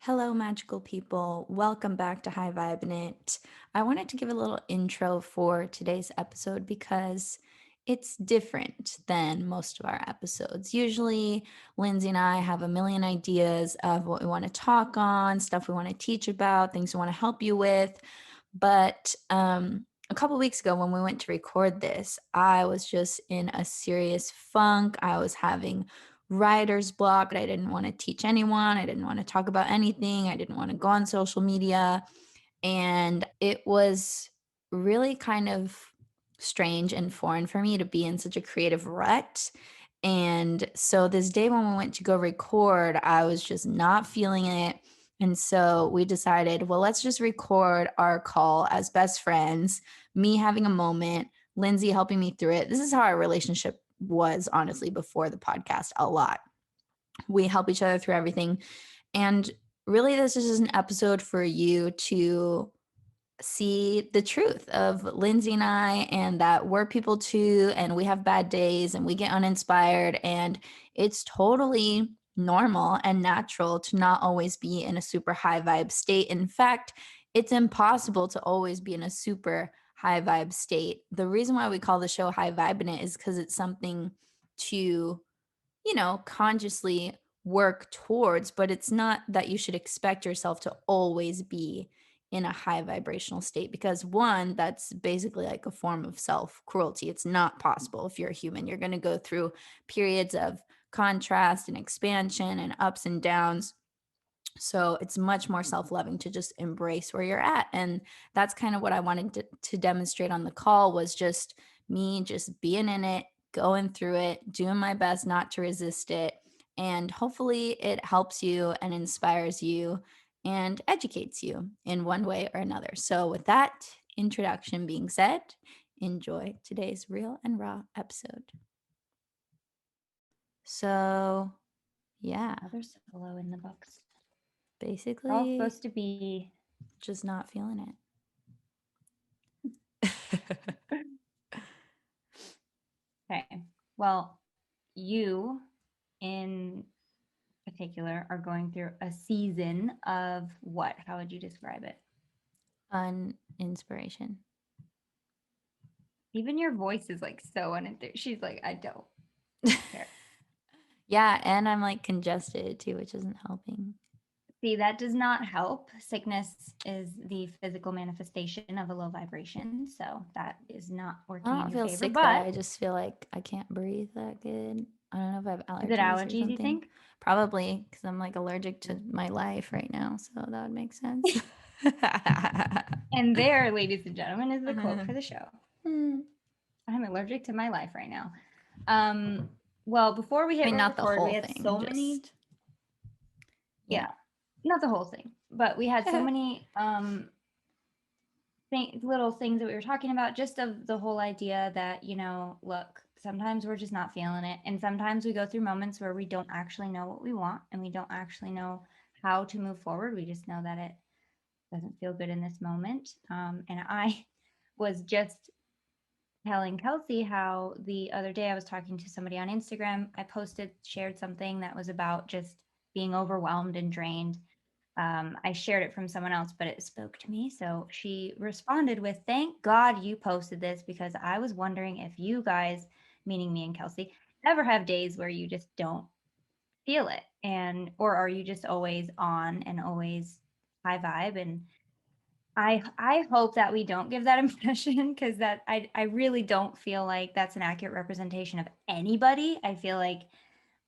Hello, magical people. Welcome back to Vibin It. I wanted to give a little intro for today's episode because it's different than most of our episodes. Usually, Lindsay and I have a million ideas of what we want to talk on, stuff we want to teach about, things we want to help you with. But a couple weeks ago, when we went to record this, I was just in a serious funk. I was having writer's block. I didn't want to teach anyone. I didn't want to talk about anything. I didn't want to go on social media. And it was really kind of strange and foreign for me to be in such a creative rut. And so this day when we went to go record, I was just not feeling it. And so we decided, well, let's just record our call as best friends, me having a moment, Lindsay helping me through it. This is how our relationship was, honestly, before the podcast a lot. We help each other through everything. And really, this is just an episode for you to see the truth of Lindsay and I, and that we're people too, and we have bad days and we get uninspired. And it's totally normal and natural to not always be in a super high vibe state. In fact, it's impossible to always be in a super high vibe state. The reason why we call the show High Vibin' It is because it's something to consciously work towards, but it's not that you should expect yourself to always be in a high vibrational state because one, that's basically like a form of self cruelty. It's not possible. If you're a human, you're going to go through periods of contrast and expansion and ups and downs. So it's much more self-loving to just embrace where you're at. And that's kind of what I wanted to demonstrate on the call, was just me just being in it, going through it, doing my best not to resist it. And hopefully it helps you and inspires you and educates you in one way or another. So with that introduction being said, enjoy today's real and raw episode. So yeah, Another solo in the books. We're all basically supposed to be. just not feeling it. Okay. Well, you in particular are going through a season of what? How would you describe it? Inspiration. Even your voice is like so uninterested. She's like, I don't care. Yeah, and I'm like congested too, which isn't helping. See, that does not help. Sickness is the physical manifestation of a low vibration. So that is not I working in don't your feel favor. sick though. But I just feel like I can't breathe that good. I don't know if I have is it allergies or allergies, you something. think? Probably because I'm like allergic to my life right now. So that would make sense. And there, ladies and gentlemen, is the quote for the show. I'm allergic to my life right now. Well, before we I hit mean, not the record, we whole had so thing, many, just, yeah, not the whole thing, but we had so know. many little things that we were talking about, just of the whole idea that, look, sometimes we're just not feeling it. And sometimes we go through moments where we don't actually know what we want and we don't actually know how to move forward. We just know that it doesn't feel good in this moment. And I was just telling Kelsey how the other day I was talking to somebody on Instagram. I shared something that was about just being overwhelmed and drained. I shared it from someone else, but it spoke to me. So she responded with, "Thank God you posted this because I was wondering if you guys, meaning me and Kelsey, ever have days where you just don't feel it, or are you just always on and always high vibe?" And I hope that we don't give that impression, because I really don't feel like that's an accurate representation of anybody. I feel like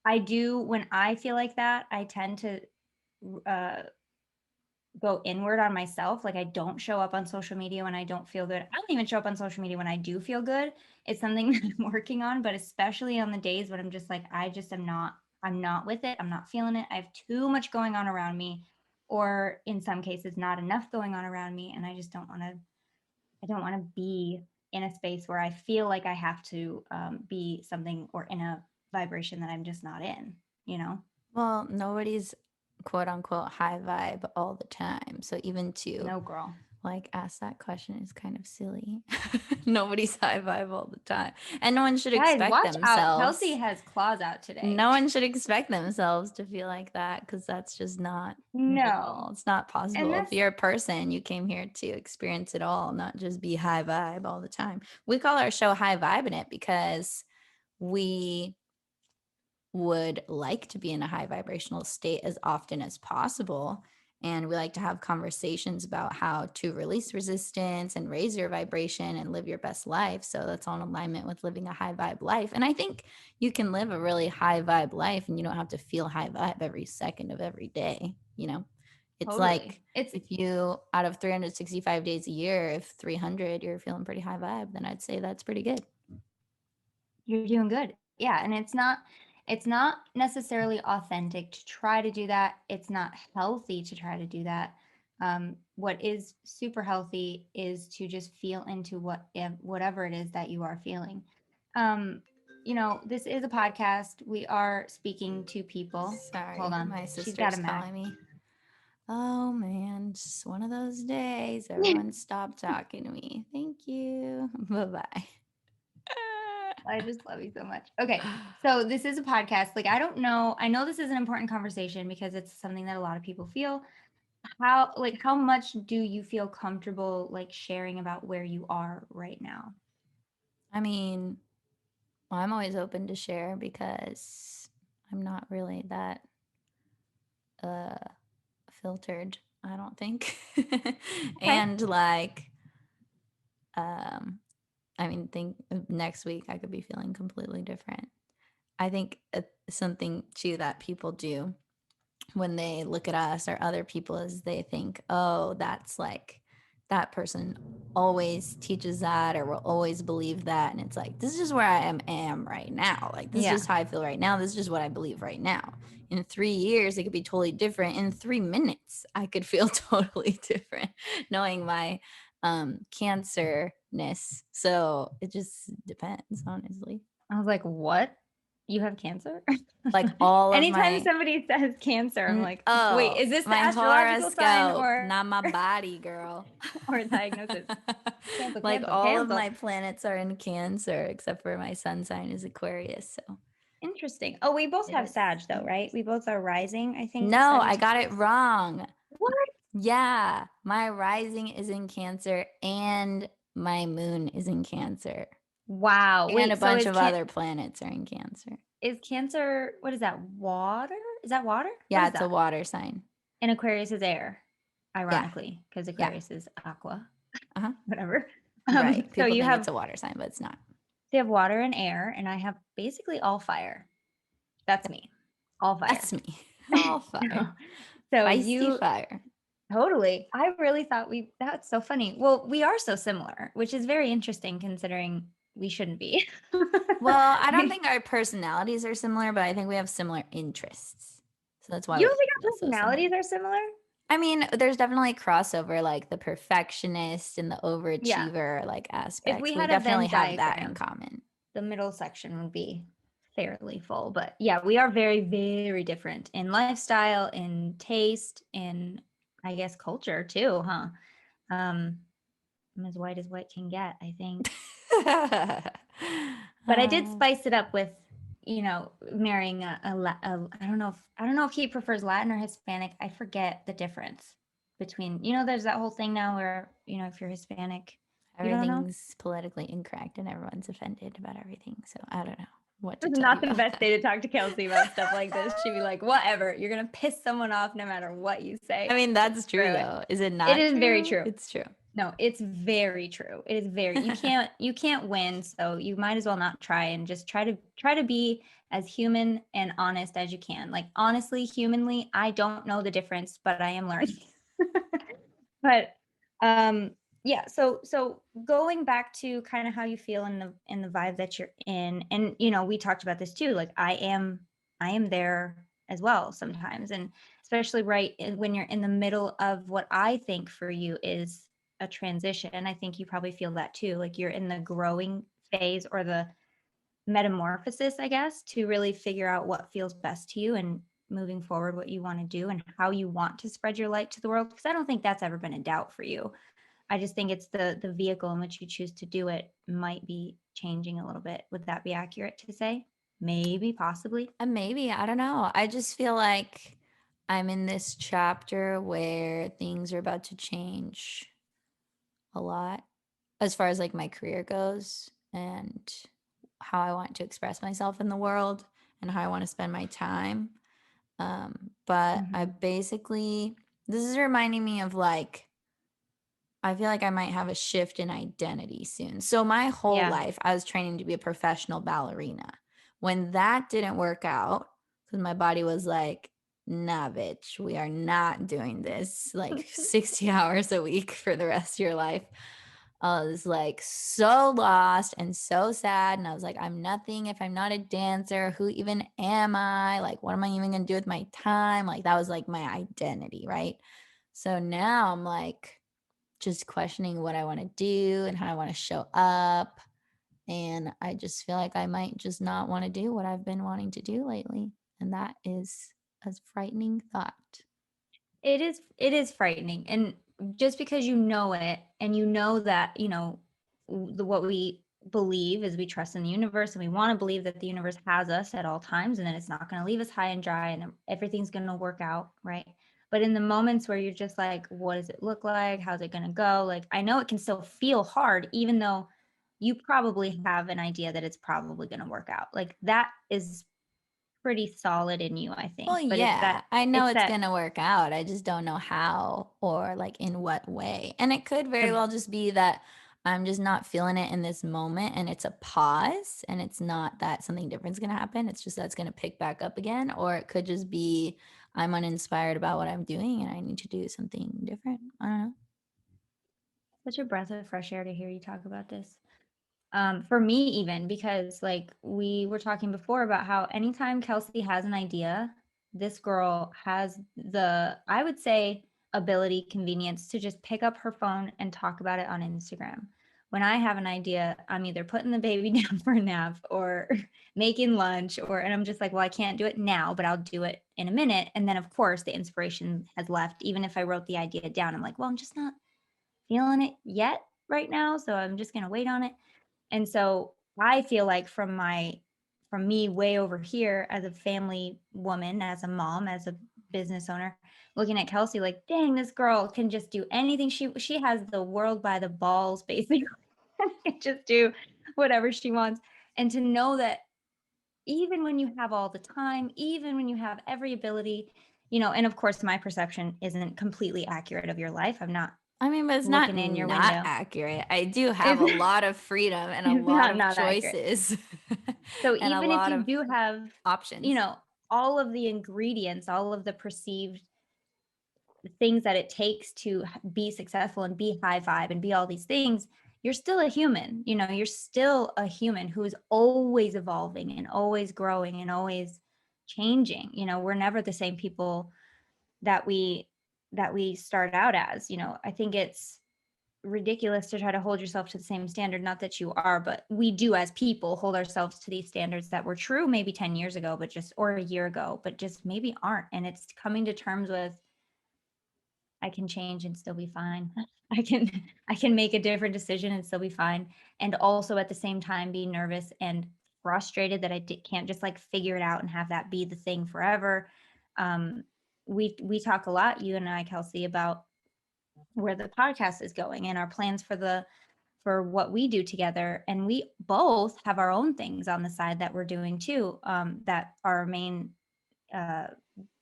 I do, when I feel like that, I tend to uh, go inward on myself. Like, I don't show up on social media when I don't feel good. I don't even show up on social media when I do feel good. It's something that I'm working on, but especially on the days when I'm just like, I just am not, I'm not with it. I'm not feeling it. I have too much going on around me, or in some cases, not enough going on around me. And I just don't want to, I don't want to be in a space where I feel like I have to be something, or in a vibration that I'm just not in, you know? Well, nobody's quote unquote high vibe all the time. So even to No, girl. like ask that question is kind of silly. Nobody's high vibe all the time. And no one should Guys, expect watch out. Kelsey themselves. has claws out today. No one should expect themselves to feel like that because that's just not No. real. It's not And possible. If that's you're a person, you came here to experience it all, not just be high vibe all the time. We call our show High Vibin' It because we would like to be in a high vibrational state as often as possible. And we like to have conversations about how to release resistance and raise your vibration and live your best life. So that's all in alignment with living a high vibe life. And I think you can live a really high vibe life and you don't have to feel high vibe every second of every day. You know, it's like totally. It's if you, out of 365 days a year, if 300 you're feeling pretty high vibe, then I'd say that's pretty good. you're doing good. Yeah, and it's not necessarily authentic to try to do that. It's not healthy to try to do that. What is super healthy is to just feel into whatever it is that you are feeling. Um, this is a podcast. We are speaking to people. Hold Sorry, on. my She's got sister's a Mac. calling me. Oh man, just one of those days. Everyone stop talking to me. Thank you. Bye bye. I just love you so much. Okay. So this is a podcast. Like, I don't know. I know this is an important conversation because it's something that a lot of people feel. How much do you feel comfortable like sharing about where you are right now? I mean, I'm always open to share because I'm not really that uh filtered, I don't think. Okay. And like um I mean, think next week I could be feeling completely different. I think something too that people do when they look at us or other people is they think, oh, that's like that person always teaches that or will always believe that. And it's like, this is just where I am right now. Like, this is Yeah. just how I feel right now. This is just what I believe right now. In 3 years, it could be totally different. In 3 minutes, I could feel totally different knowing my cancerness. So it just depends, honestly. I was like, what? You have cancer? Like all of Anytime my somebody says cancer, I'm like, wait, Oh, is this the my astrological sign horoscope, or not my body, girl. or diagnosis? Cancel, Like cancel, all of cancel. my planets are in Cancer except for my sun sign is Aquarius. So Interesting. Oh, we both it have is Sag though, right? We interesting. both are rising, I think, No, I got it Sagittarius. wrong. What? Yeah, my rising is in Cancer and my moon is in Cancer. Wow. And a Wait, so bunch is of other planets are in Cancer. Cancer, what is that? Water? Is that water? What Yeah, is it's a that? water sign. And Aquarius is air, Yeah, ironically, because yeah. Aquarius is aqua, Uh-huh. whatever. Right. So People you think have it's a water sign, but it's not. they have water and air, and I have basically all fire. That's me. All fire. That's me. All fire. So Feisty you fire. totally. I really thought that's so funny. Well, we are so similar, which is very interesting considering we shouldn't be. Well, I don't think our personalities are similar, but I think we have similar interests. So that's why You we don't think feel our so similar. personalities are similar? I mean, there's definitely crossover, like the perfectionist and the Yeah. overachiever like If we aspects. We had a definitely Venn have that in diagram, common. the middle section would be fairly full. But yeah, we are very, very different in lifestyle, in taste, in I guess culture too, huh? I'm as white as white can get, I think. But I did Uh, spice it up with, marrying I don't know if he prefers Latin or Hispanic. I forget the difference between, there's that whole thing now where, if you're Hispanic, you don't know. Everything's politically incorrect and everyone's offended about everything. So I don't know what to It's tell you not the about best that. day to talk to Kelsey about stuff like this. She'd be like, whatever, you're going to piss someone off no matter what you say. I mean, that's true Screw it. though. Is it It not is very true? true. It's true. No, it's very true. It is very, you can't win. So you might as well not try and just try to be as human and honest as you can. Like honestly, humanly, I don't know the difference, but I am learning. But um yeah, so going back to kind of how you feel in the vibe that you're in, and we talked about this too. Like I am there as well sometimes, and especially when you're in the middle of what I think for you is a transition. I think you probably feel that too. Like you're in the growing phase or the metamorphosis, I guess, to really figure out what feels best to you and moving forward what you want to do and how you want to spread your light to the world. Because I don't think that's ever been a doubt for you. I just think it's the vehicle in which you choose to do it might be changing a little bit. Would that be accurate to say? Maybe, possibly. And maybe, I don't know. I just feel like I'm in this chapter where things are about to change a lot as far as like my career goes and how I want to express myself in the world and how I want to spend my time. But I Mhm. basically, this is reminding me of like, I feel like I might have a shift in identity soon. So, my whole Yeah. life, I was training to be a professional ballerina. When that didn't work out, because my body was like, nah, bitch, we are not doing this like 60 hours a week for the rest of your life. I was like so lost and so sad. And I was like, I'm nothing if I'm not a dancer. Who even am I? Like, what am I even going to do with my time? Like, that was like my identity, right? So now I'm like, just questioning what I want to do and how I want to show up. And I just feel like I might just not want to do what I've been wanting to do lately. And that is a frightening thought. It is frightening. And just because you know it and you know that, what we believe is we trust in the universe and we want to believe that the universe has us at all times and then it's not going to leave us high and dry and everything's going to work out, right? But in the moments where you're just like, what does it look like? How's it going to go? Like, I know it can still feel hard, even though you probably have an idea that it's probably going to work out. Like, that is pretty solid in you, I Well, think. But yeah, I know it's it's that going to work out. I just don't know how or like in what way. And it could very the well just be that I'm just not feeling it in this moment and it's a pause and it's not that something different's going to happen. It's just that's going to pick back up again. Or it could just be I'm uninspired about what I'm doing and I need to do something different. I don't know. such a breath of fresh air to hear you talk about this. For me, even because like we were talking before about how anytime Kelsey has an idea, this girl has I would say, ability, convenience to just pick up her phone and talk about it on Instagram. When I have an idea, I'm either putting the baby down for a nap or making lunch, and I'm just like, well, I can't do it now, but I'll do it in a minute. And then, of course, the inspiration has left. Even if I wrote the idea down, I'm like, well, I'm just not feeling it yet right now. So I'm just going to wait on it. And so I feel like from me way over here as a family woman, as a mom, as a business owner, looking at Kelsey like, dang, this girl can just do anything. She has the world by the balls, basically. Can just do whatever she wants. And to know that even when you have all the time, even when you have every ability, and of course my perception isn't completely accurate of your life. I'm not I mean, but it's not looking in your not window. accurate. I do have a It's lot of freedom and a it's lot not of not accurate. choices So and a even if lot you of do have, you options. know, all of the ingredients, all of the perceived things that it takes to be successful and be high vibe and be all these things, you're still a human. You're still a human who is always evolving and always growing and always changing. We're never the same people that we start out as. I think it's ridiculous to try to hold yourself to the same standard, not that you are, but we do as people hold ourselves to these standards that were true maybe 10 years ago, but just or a year ago, but just maybe aren't. And it's coming to terms with, I can change and still be fine. I can make a different decision and still be fine, and also at the same time be nervous and frustrated that can't just like figure it out and have that be the thing forever. um we talk a lot, you and I, Kelsey, about where the podcast is going and our plans for what we do together. And we both have our own things on the side that we're doing too, that are our main uh,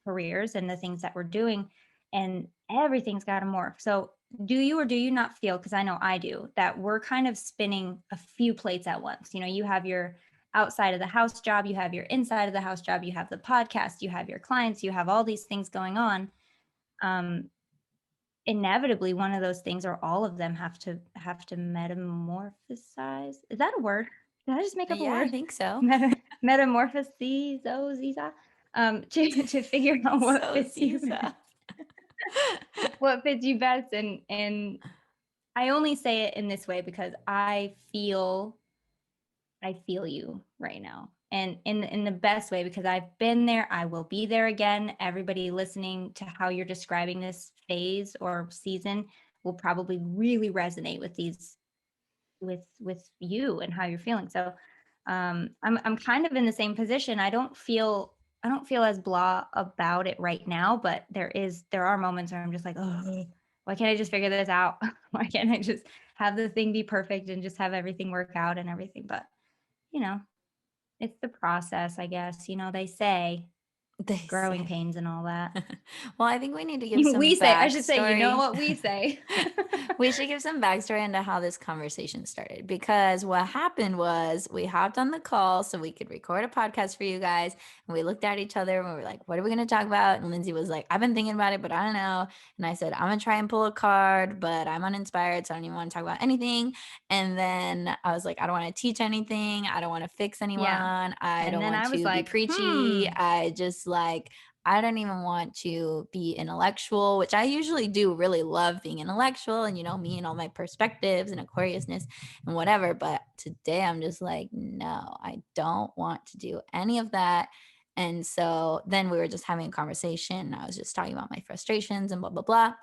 careers and the things that we're doing. And everything's got to morph. So, do you or do you not feel, because I know I do, that we're kind of spinning a few plates at once? You have your outside of the house job, you have your inside of the house job, you have the podcast, you have your clients, you have all these things going on. Um, Inevitably one of those things or all of them have to metamorphosize. Is that a word? Did I just make up a Yeah, I word? think so. Metamorphoses, to figure out what So fits you Ziza. what fits you best. And I only say it in this way because I feel you right now. And in the best way, because I've been there, I will be there again. Everybody listening to how you're describing this phase or season, will probably really resonate with you and how you're feeling. So I'm kind of in the same position. I don't feel as blah about it right now, but there are moments where I'm just like, oh, why can't I just figure this out? Why can't I just have the thing be perfect and just have everything work out and everything? But you know, it's the process, I guess. They say They growing say. pains and all that. Well, I think we need to give We some say, I should say, you know backstory. what we say. We should give some backstory into how this conversation started, because what happened was we hopped on the call so we could record a podcast for you guys. And we looked at each other and we were like, what are we going to talk about? And Lindsay was like, I've been thinking about it, but I don't know. And I said, I'm going to try and pull a card, but I'm uninspired. So I don't even want to talk about anything. And then I was like, I don't want to teach anything. I don't want to fix Yeah. anyone. I And don't then want I was to be like, preachy. I just like, I don't even want to be intellectual, which I usually do really love being intellectual and, me and all my perspectives and Aquariusness and whatever. But today I'm just like, no, I don't want to do any of that. And so then we were just having a conversation. I was just talking about my frustrations and blah, blah, blah.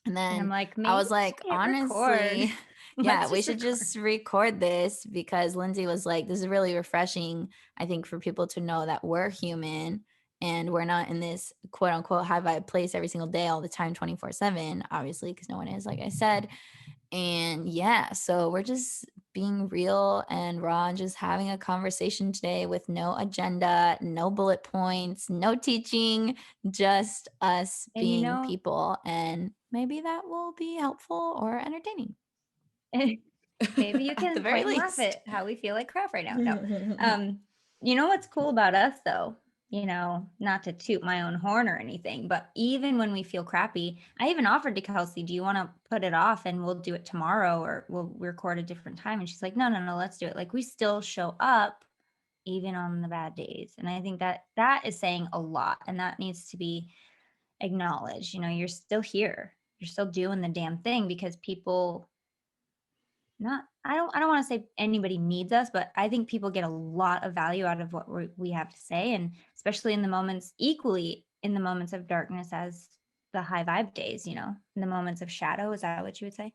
And and I'm then like, I maybe was we like, should hit record. honestly, yeah, Let's we just should record. just record this, because Lindsay was like, this is really refreshing, I think, for people to know that we're human and we're not in this quote unquote high vibe place every single day, all the time, 24/7, obviously, because no one is, like I said. And yeah, so we're just being real and raw and just having a conversation today with no agenda, no bullet points, no teaching, just us And being people. And maybe that will be helpful or entertaining. maybe you At the can very point and laugh least. at how we feel like crap right now. No. You know what's cool about us though? Not to toot my own horn or anything, but even when we feel crappy, I even offered to Kelsey, do you want to put it off and we'll do it tomorrow or we'll record a different time? And she's like, no, no, no, let's do it. Like we still show up even on the bad days. And I think that is saying a lot and that needs to be acknowledged. You're still here. You're still doing the damn thing because people not I don't want to say anybody needs us, but I think people get a lot of value out of what we have to say, and especially in the moments, equally in the moments of darkness as the high vibe days, in the moments of shadow. Is that what you would say?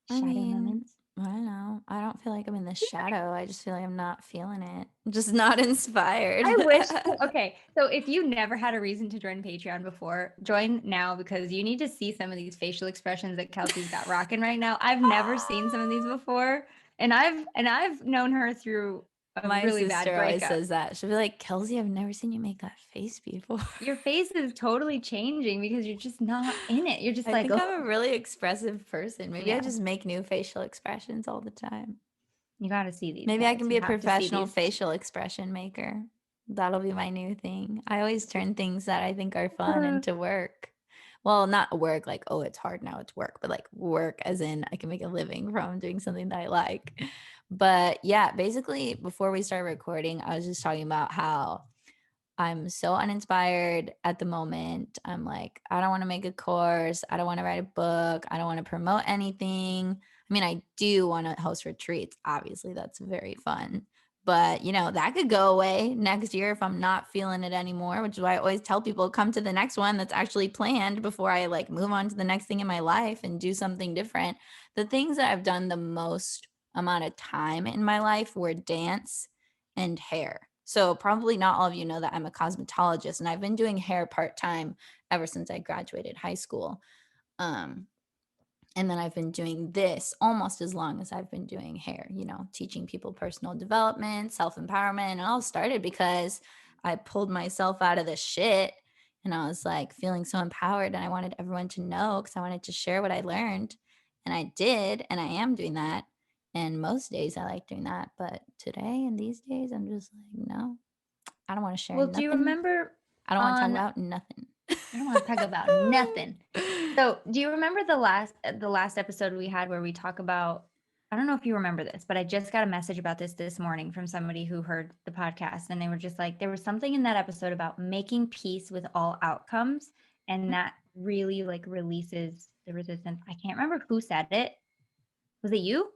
I Shadow mean, moments. I don't know. I don't feel like I'm in the shadow. I just feel like I'm not feeling it. I'm just not inspired. I wish. Okay, so if you never had a reason to join Patreon before, join now because you need to see some of these facial expressions that Kelsey's got rocking right now. I've never seen some of these before, and I've known her through a My really bad sister always breakup. says that. She'll be like, Kelsey, I've never seen you make that face before. Your face is totally changing because you're just not in it. You're just I like, think I'm oh, a really expressive person. Maybe I yeah. just make new facial expressions all the time. You got to see these Maybe I guys. can You be a have to see professional these. facial expression maker. That'll be my new thing. I always turn things that I think are fun into work. Well, not work like, oh, it's hard now, it's work, but like work as in I can make a living from doing something that I like. But yeah, basically, before we started recording, I was just talking about how I'm so uninspired at the moment. I'm like, I don't want to make a course. I don't want to write a book. I don't want to promote anything. I mean, I do want to host retreats. Obviously, that's very fun. But, that could go away next year if I'm not feeling it anymore, which is why I always tell people come to the next one that's actually planned before I like move on to the next thing in my life and do something different. The things that I've done the most amount of time in my life were dance and hair. So probably not all of you know that I'm a cosmetologist and I've been doing hair part-time ever since I graduated high school. Um, and then I've been doing this almost as long as I've been doing hair, teaching people personal development, self-empowerment. And it all started because I pulled myself out of the shit and I was like feeling so empowered and I wanted everyone to know because I wanted to share what I learned. And I did, and I am doing that. And most days I like doing that. But today and these days, I'm just like, no, I don't want to share Well, do you nothing. remember I don't want to talk on about nothing. I don't want to talk about nothing. So, do you remember the last episode we had where we talk about I don't know if you remember this, but I just got a message about this morning from somebody who heard the podcast and they were just like there was something in that episode about making peace with all outcomes and that really like releases the resistance. I can't remember who said it. Was it you?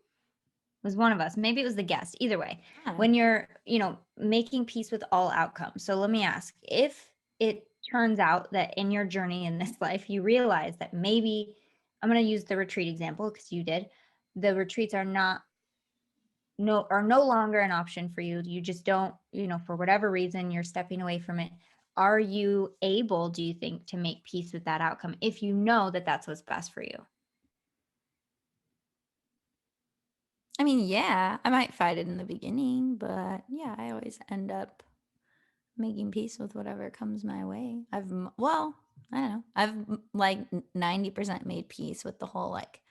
Was one of us. Maybe it was the guest. Either way, Yeah. when you're, making peace with all outcomes. So let me ask, if it turns out that in your journey in this life, you realize that maybe I'm going to use the retreat example because you did. The retreats are no longer an option for you. You just don't, for whatever reason, you're stepping away from it. Are you able, do you think, to make peace with that outcome if you know that that's what's best for you? I mean, yeah, I might fight it in the beginning, but yeah, I always end up making peace with whatever comes my way. Well, I don't know. Like 90% made peace with the whole like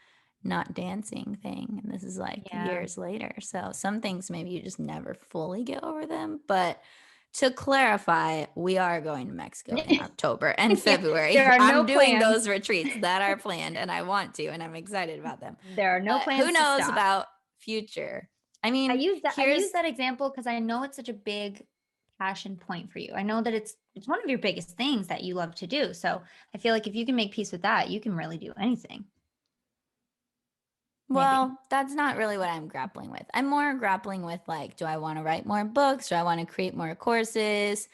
not dancing thing. And this is like Yeah. years later. So some things maybe you just never fully get over them. But to clarify, we are going to Mexico in October and Yeah, February. there are no I'm doing plans. those retreats that are planned and I want to, and I'm excited about them. There are no But who plans to knows stop. about future? I I mean, use here's that example because I know it's such a big passion point for you. I know that it's one of your biggest things that you love to do. So I feel like if you can make peace with that, you can really do anything. Maybe. Well, that's not really what I'm grappling with. I'm more grappling with like, do I want to write more books? Do I want to create more courses?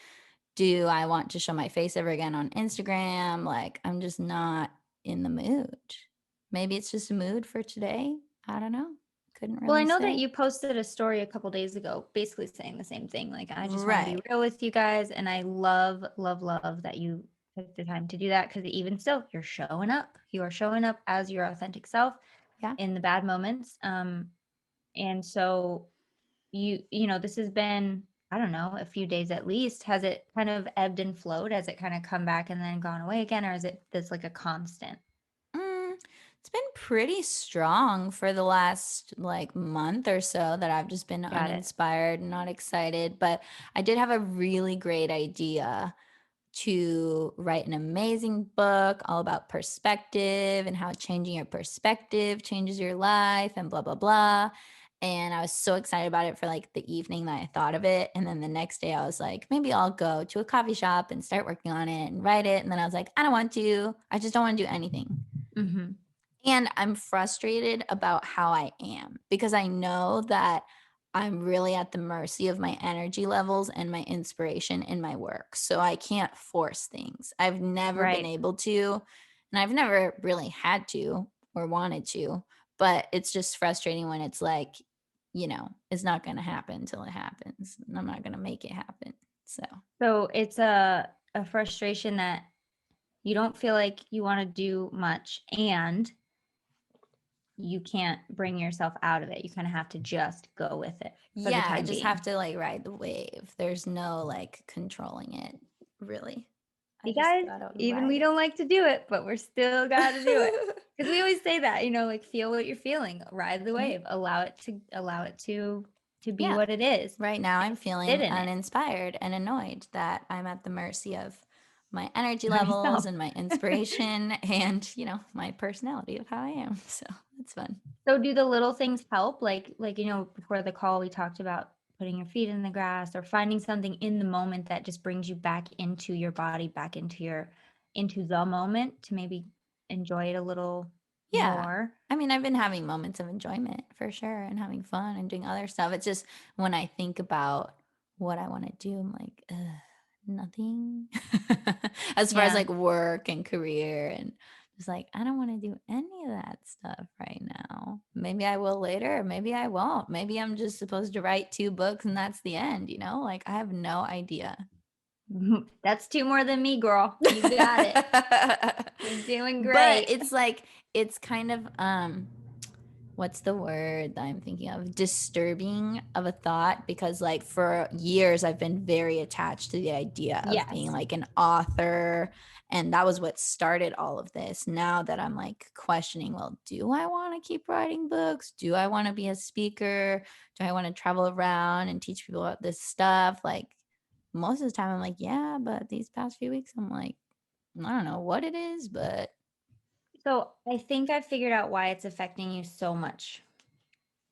Do I want to show my face ever again on Instagram? Like, I'm just not in the mood. Maybe it's just a mood for today. I don't know. Couldn't Well, I really know that say. you posted a story a couple days ago, basically saying the same thing. Like, I just want to be Right. real with you guys. And I love, love, love that you took the time to do that because even still, you're showing up. You are showing up as your authentic self Yeah. in the bad moments. And so this has been, I don't know, a few days at least. Has it kind of ebbed and flowed? Has it kind of come back and then gone away again? Or is it this like a constant? Mm, it's been pretty strong for the last like month or so that I've just been Got it. uninspired and not excited. But I did have a really great idea to write an amazing book all about perspective and how changing your perspective changes your life and blah, blah, blah. And I was so excited about it for like the evening that I thought of it. And then the next day I was like, maybe I'll go to a coffee shop and start working on it and write it. And then I was like, I don't want to. I just don't want to do anything. Mm-hmm. And I'm frustrated about how I am because I know that I'm really at the mercy of my energy levels and my inspiration in my work. So I can't force things. I've never been Right. able to, and I've never really had to or wanted to, but it's just frustrating when it's like, it's not going to happen until it happens. And I'm not going to make it happen. So, So it's a frustration that you don't feel like you want to do much and you can't bring yourself out of it. You kind of have to just go with it for the yeah, I time just being. have to like ride the wave. There's no like controlling it, really. I You just guys, gotta even ride we don't like to do it, but we're still got to do it. it. Because we always say that, like feel what you're feeling, ride the Mhm. wave, allow it to be Yeah. what it is, Right now, I'm and sit feeling in it uninspired and annoyed that I'm at the mercy of my energy levels myself. and my inspiration and, my personality of how I am. So that's fun. So do the little things help? Like before the call we talked about putting your feet in the grass or finding something in the moment that just brings you back into your body, back into the moment to maybe enjoy it a little Yeah. more. I mean, I've been having moments of enjoyment for sure and having fun and doing other stuff. It's just when I think about what I want to do, I'm like, nothing. As far as Yeah. like work and career and just like, I don't want to do any of that stuff right now. Maybe I will later, or maybe I won't. Maybe I'm just supposed to write 2 books and that's the end, Like I have no idea. That's two more than me, girl. You got it. You're doing But great. it's like it's kind of what's the word that I'm thinking of? Disturbing of a thought because like for years I've been very attached to the idea of being Yes. like an author and that was what started all of this. Now that I'm like questioning, well, do I want to keep writing books? Do I want to be a speaker? Do I want to travel around and teach people about this stuff? Like most of the time I'm like, yeah, but these past few weeks I'm like, I don't know what it is, but So I think I figured out why it's affecting you so much.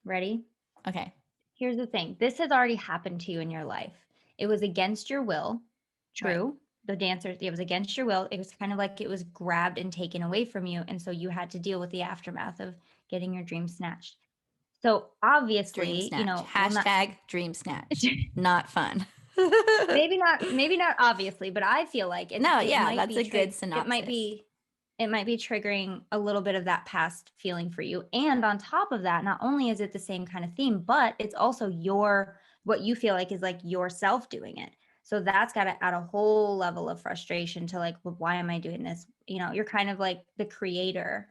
Ready? okay. Here's the thing. This has already happened to you in your life. It was against your will. Right. True. The dancer, it was against your will. It was kind of like it was grabbed and taken away from you. And so you had to deal with the aftermath of getting your dream snatched. So Dream obviously, snatch. well, not Hashtag dream snatch. Not fun. maybe not obviously, but I feel like No, it yeah, might that's be a good it might synopsis. be it might be triggering a little bit of that past feeling for you. And on top of that, not only is it the same kind of theme, but it's also what you feel like is like yourself doing it. So that's got to add a whole level of frustration to like, well, why am I doing this? You're kind of like the creator.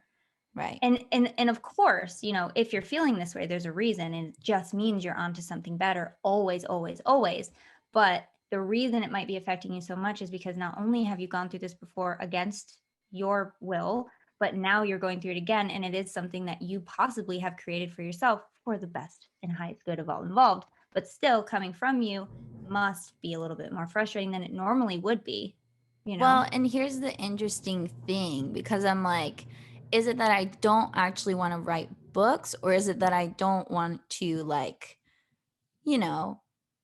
Right. And of course, if you're feeling this way, there's a reason, and it just means you're onto something better, always, always, always. But the reason it might be affecting you so much is because not only have you gone through this before against your will, but now you're going through it again, and it is something that you possibly have created for yourself for the best and highest good of all involved. But still, coming from you must be a little bit more frustrating than it normally would be, you know? Well, and here's the interesting thing, because I'm like, is it that I don't actually want to write books, or is it that I don't want to, like, you know,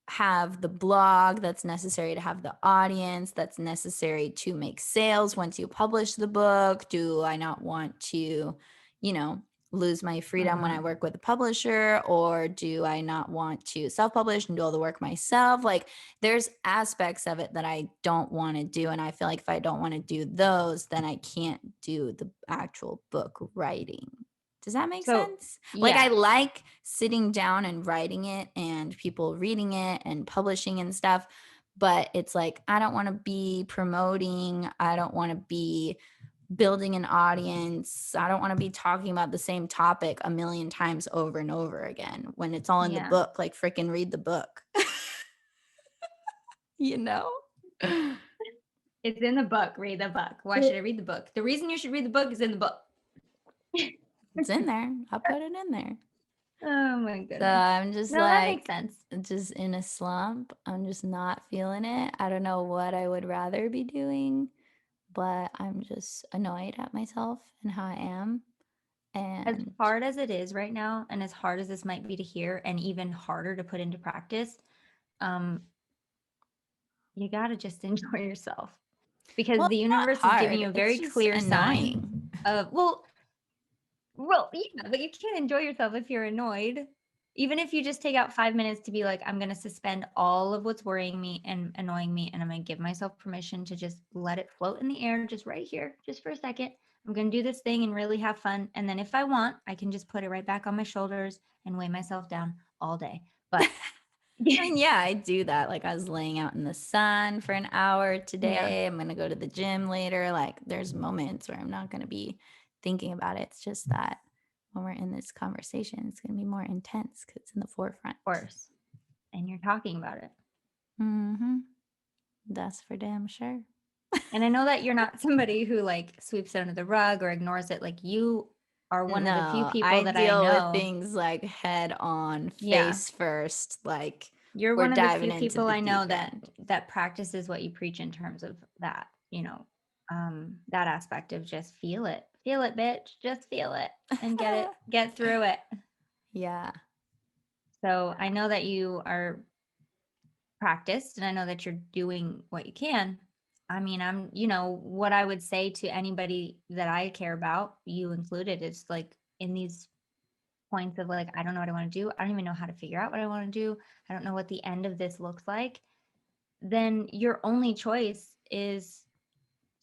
have the blog that's necessary to have the audience that's necessary to make sales once you publish the book? Do I not want to, you know, lose my freedom when I Mhm. work with a publisher, or do I not want to self-publish and do all the work myself? Like, there's aspects of it that I don't want to do, and I feel like if I don't want to do those, then I can't do the actual book writing. Does that make So, sense? Like, I yeah, like sitting down and writing it and people reading it and publishing and stuff, but it's like, I don't want to be promoting. I don't want to be building an audience. I don't want to be talking about the same topic a million times over and over again when it's all in the yeah. book. Like, freaking read the book, you know? It's in the book. Read the book. Why should I read the book? The reason you should read the book is in the book. It's in there. I'll put it in there. Oh my So goodness. I'm just No, that makes like, sense. just in a slump. I'm just not feeling it. I don't know what I would rather be doing, but I'm just annoyed at myself and how I am. As And hard as it is right now, and as hard as this might be to hear, and even harder to put into practice, um, you got to just enjoy yourself, because well, the it's not universe is giving hard. you a It's very just clear sign annoying. of, well, yeah, but you can't enjoy yourself if you're annoyed. Even if you just take out 5 minutes to be like, I'm going to suspend all of what's worrying me and annoying me, and I'm going to give myself permission to just let it float in the air, just right here, just for a second. I'm going to do this thing and really have fun. And then if I want, I can just put it right back on my shoulders and weigh myself down all day. But I mean, yeah, I do that. Like, I was laying out in the sun for an hour yeah, today. I'm going to go to the gym later. Like, there's moments where I'm not going to be thinking about it. It's just that when we're in this conversation, it's going to be more intense because it's in the forefront. of course. And you're talking about it. Mm-hmm. That's for damn sure. And I know that you're not somebody who like sweeps it under the rug or ignores it. Like, you are one of the few No, I people that I deal with know. things like head on, Yeah. face first. Like, You're we're one of the diving few into people the I know deep that end. practices what you preach in terms of that, that aspect of just feel it. Feel it, bitch. Just feel it and get through it. Yeah. So I know that you are practiced, and I know that you're doing what you can. I mean, what I would say to anybody that I care about, you included, is like, in these points of like, I don't know what I want to do. I don't even know how to figure out what I want to do. I don't know what the end of this looks like. Then your only choice is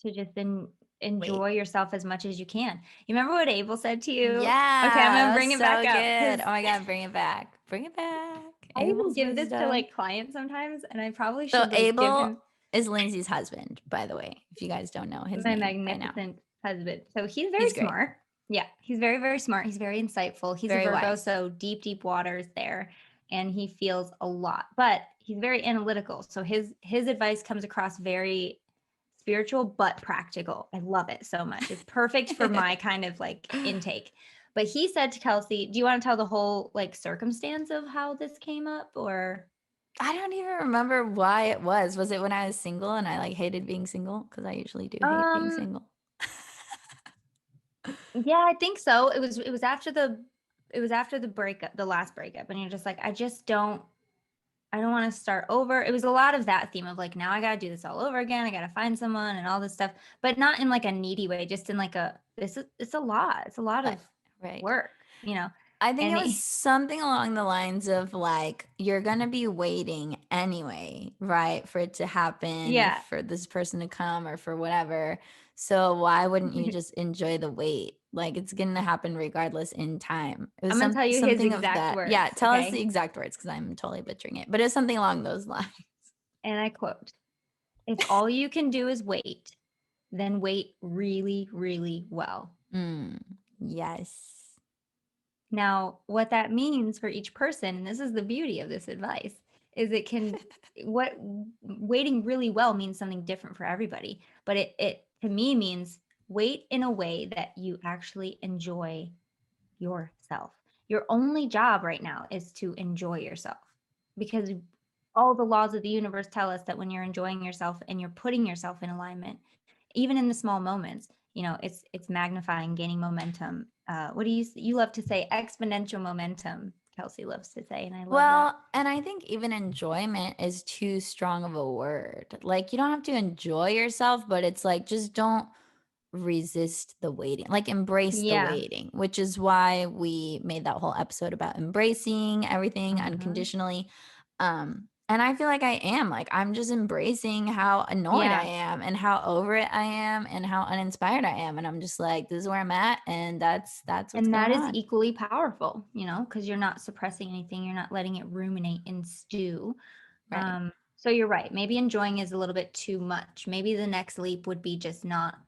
to just Wait. enjoy yourself as much as you can. You remember what Abel said to you? Okay, I'm Yeah, gonna that's bring it back so up, good. because Oh my God, bring it back. Bring it back. I even Abel's give this to wisdom. like clients sometimes, and I probably So should like give Abel him is Lindsay's husband, by the way, if you guys don't know his my name by now. magnificent husband. So he's very He's great. smart. Yeah, he's very, very smart. He's very insightful. He's a Very Virgo, wise. so deep, deep waters there, and he feels a lot. But he's very analytical. So his advice comes across very spiritual but practical. I love it so much. It's perfect for my kind of like intake. But he said to Kelsey, do you want to tell the whole like circumstance of how this came up, or? I don't even remember why it was. Was it when I was single and I like hated being single? Because I usually do hate being Um, single. yeah, I think so. It was after the breakup, the last breakup, and you're just like, I don't want to start over. It was a lot of that theme of like, now I got to do this all over again. I got to find someone and all this stuff, but not in like a needy way, just in like it's a lot. It's a lot Right. of Right. work, you know? I think it was Any something along the lines of like, you're gonna be waiting anyway, right? For it to happen or Yeah. for this person to come or for whatever. So why wouldn't you just enjoy the wait? Like it's gonna happen regardless in time. It was I'm gonna tell you his something of exact that. Yeah, words, tell us the okay? exact words because I'm totally butchering it. But it's something along those lines. And I quote, "If all you can do is wait, then wait really, really well." Mm, yes. Now, what that means for each person, and this is the beauty of this advice, is it can what waiting really well means something different for everybody. But it to me means wait in a way that you actually enjoy yourself. Your only job right now is to enjoy yourself because all the laws of the universe tell us that when you're enjoying yourself and you're putting yourself in alignment, even in the small moments, it's magnifying, gaining momentum. What do you love to say? Exponential momentum, Kelsey loves to say, and I love that. Well, and I think even enjoyment is too strong of a word. Like, you don't have to enjoy yourself, but it's like, just don't resist the waiting. Like, embrace the Yeah. waiting, which is why we made that whole episode about embracing everything Hmm. unconditionally. And I feel like I am. Like, I'm just embracing how annoyed I Yeah. am and how over it I am and how uninspired I am. And I'm just like, this is where I'm at, and that's what's And going that is on. equally powerful, because you're not suppressing anything, you're not letting it ruminate and stew. Right. So you're right. Maybe enjoying is a little bit too much. Maybe the next leap would be just not,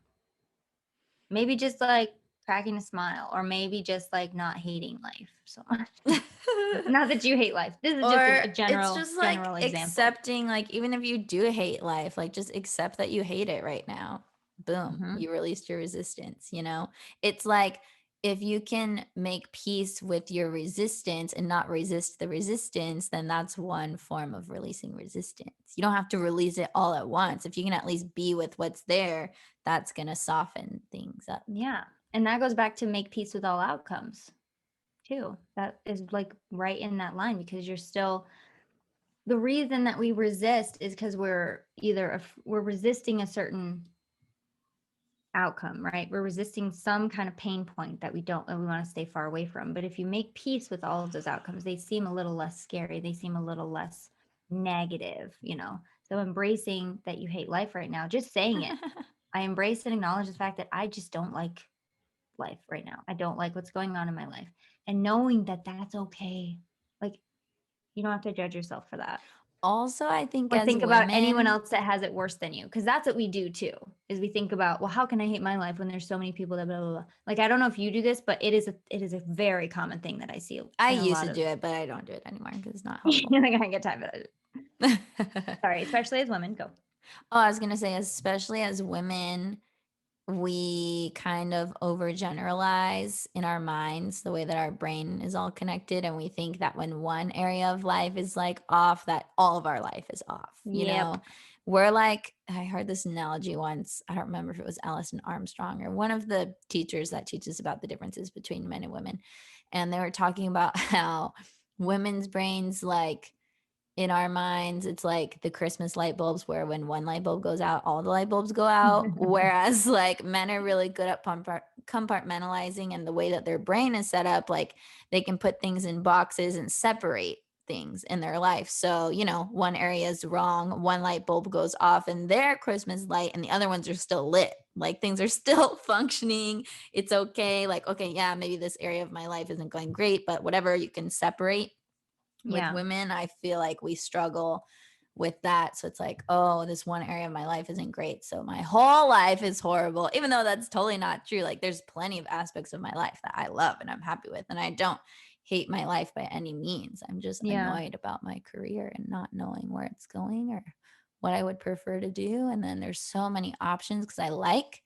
maybe just like cracking a smile, or maybe just like not hating life so much. Not that you hate life. This is just a Or it's general just like general example. accepting, like, even if you do hate life, like, just accept that you hate it right now. Boom, Hmm. you released your resistance, you know? It's like if you can make peace with your resistance and not resist the resistance, then that's one form of releasing resistance. You don't have to release it all at once. If you can at least be with what's there, that's gonna soften things up. Yeah. And that goes back to make peace with all outcomes too. That is like right in that line, because you're still, the reason that we resist is because we're we're resisting a certain outcome, right? We're resisting some kind of pain point that we want to stay far away from. But if you make peace with all of those outcomes, they seem a little less scary. They seem a little less negative. So embracing that you hate life right now, just saying it. I embrace and acknowledge the fact that I just don't like life right now. I don't like what's going on in my life. And knowing that that's okay. Like, you don't have to judge yourself for that. Also, I think Or as think about anyone women, else that has it worse than you. Because that's what we do too, is we think about, well, how can I hate my life when there's so many people that blah, blah, blah. Like, I don't know if you do this, but it is a very common thing that I see I in a used lot to of, do it, but I don't do it anymore because it's not helpful. like, I get time for that. Sorry, especially as women. Go. Oh, I was gonna say, especially as women, we kind of overgeneralize in our minds the way that our brain is all connected, and we think that when one area of life is like off, that all of our life is off. You Yep. know, we're like, I heard this analogy once. I don't remember if it was Allison Armstrong or one of the teachers that teaches about the differences between men and women, and they were talking about how women's brains, like, in our minds, it's like the Christmas light bulbs where when one light bulb goes out, all the light bulbs go out. Whereas like men are really good at compartmentalizing, and the way that their brain is set up, like they can put things in boxes and separate things in their life. So, one area is wrong, one light bulb goes off in their Christmas light, and the other ones are still lit. Like things are still functioning. It's okay. Like, okay, yeah, maybe this area of my life isn't going great, but whatever, you can separate. With Yeah. women, I feel like we struggle with that. So it's like, oh, this one area of my life isn't great, so my whole life is horrible, even though that's totally not true. Like there's plenty of aspects of my life that I love and I'm happy with, and I don't hate my life by any means. I'm just Yeah. annoyed about my career and not knowing where it's going or what I would prefer to do. And then there's so many options because I like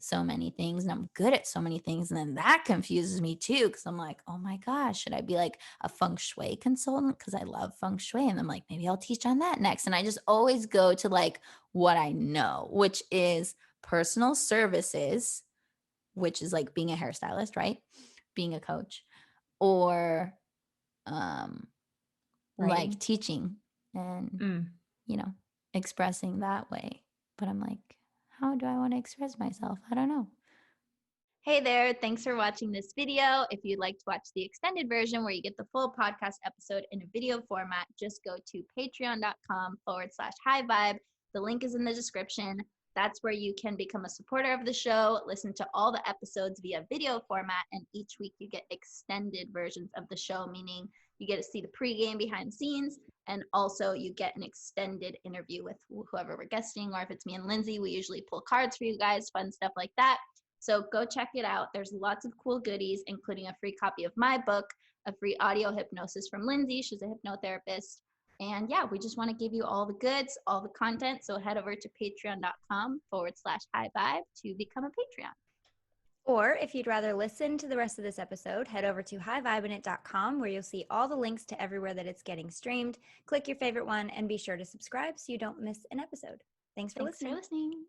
so many things and I'm good at so many things. And then that confuses me too, because I'm like, oh my gosh, should I be like a feng shui consultant? Because I love feng shui. And I'm like, maybe I'll teach on that next. And I just always go to like what I know, which is personal services, which is like being a hairstylist, right? Being a coach, or um like Writing. teaching and, Mm. you know, expressing that way. But I'm like, how do I want to express myself? I don't know. Hey there, thanks for watching this video. If you'd like to watch the extended version where you get the full podcast episode in a video format, just go to patreon.com/high vibe. The link is in the description. That's where you can become a supporter of the show, listen to all the episodes via video format, and each week you get extended versions of the show, meaning you get to see the pregame behind the scenes, and also you get an extended interview with whoever we're guesting, or if it's me and Lindsay, we usually pull cards for you guys, fun stuff like that. So go check it out. There's lots of cool goodies, including a free copy of my book, a free audio hypnosis from Lindsay. She's a hypnotherapist. And yeah, we just want to give you all the goods, all the content. So head over to patreon.com/high vibe to become a Patreon. Or if you'd rather listen to the rest of this episode, head over to highvibinit.com where you'll see all the links to everywhere that it's getting streamed. Click your favorite one and be sure to subscribe so you don't miss an episode. Thanks for listening.